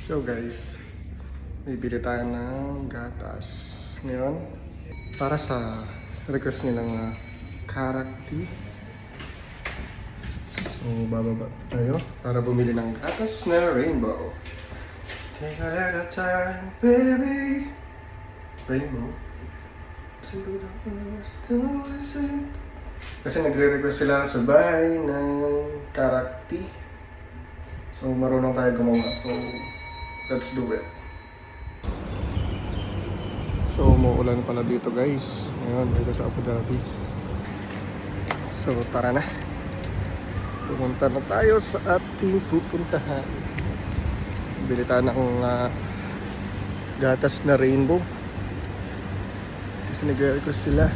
So guys, bibili tayo ng gatas ngayon para sa request nilang carrot tea. So bababa tayo para bumili ng gatas na rainbow. Take a little time, baby. Rainbow. Kasi nagre-request sila sa bahay ng carrot tea. So marunong tayo gumawa. So let's do it. So umuulan pala dito guys. Ngayon dito sa Abu Dhabi. So tara na. Pumunta na tayo sa ating pupuntahan. Bili tayo ng gatas na rainbow. Kasi nag-request sila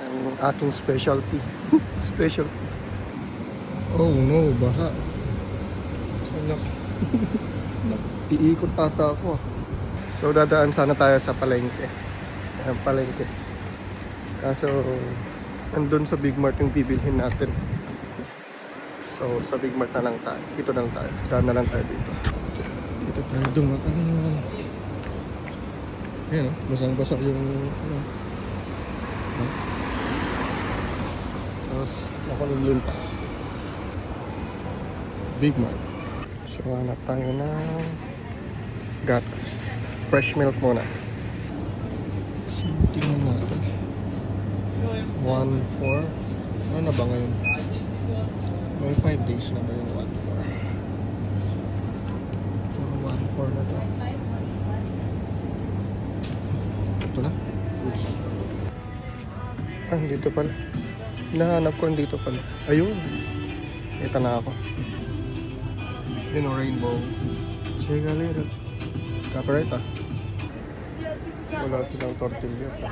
ng aking specialty. Specialty. Oh no, baha. Sana iikot ata ako. So dadaan sana tayo sa palengke. Ayan, palengke. Kaso andun sa Big Mart yung bibilhin natin. So sa Big Mart na lang tayo. Dito na lang tayo. Daan na lang tayo dito. Dito tayo dumataan. Ayan, basang-basa yung tapos nakululun pa. Big Mart. So hanap tayo ng gatas. Fresh milk muna. So tingnan natin. 1-4. Ano na ba ngayon? May 5 days na ba yung 1-4? Puro 1-4 na to. Ito na. Oops. Ah, dito pala. Hinahanap ko dito pala. Ayun. Kita na ako. Yun o, rainbow. Sige later. Copyright ah. Wala silang tortillas ah.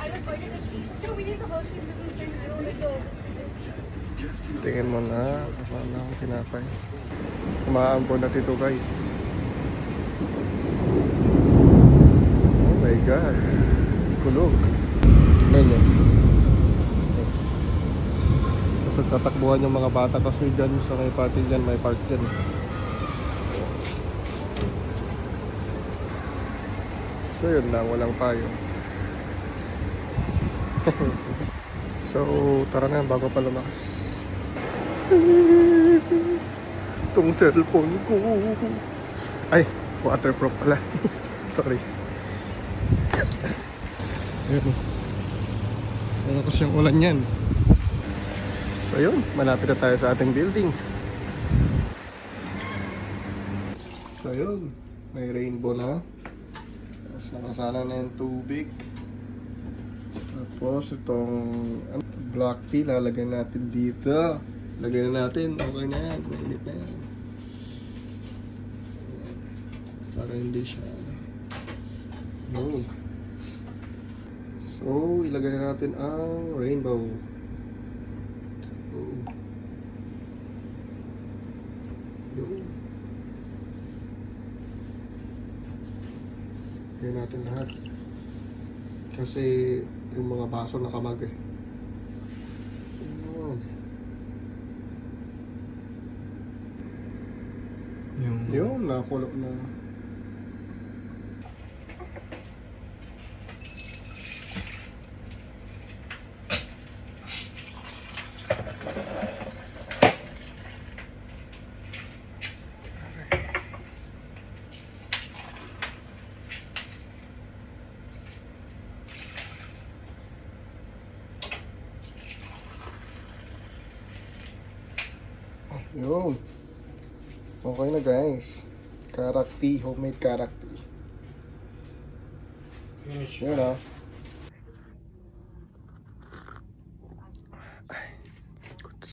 Tingin mo na. Wala akong tinapay. Umaambon na dito guys. Oh my god. Kulog. Ganyan. Tapos tatakbuhan yung mga bata kasi dyan sa may party dyan, may park dyan. So yun lang, walang payo. So tara na bago pa lumakas. Itong cellphone ko. Ay, waterproof pala. Sorry. Ayan. Ano kasi yung ulan yan. So yun, malapit na tayo sa ating building. So yun, may rainbow na. Tapos nakasana na yung tubig. Tapos itong black tea lalagay natin dito. Lagay na natin, okay na yan, mainit na yan. Para hindi siya So ilagay na natin ang rainbow. Lagay natin lahat. Kasi yung mga baso nakamag eh. Yung nakulo na. Yun. Okay na guys. Carrot tea, homemade carrot tea. Yun ah.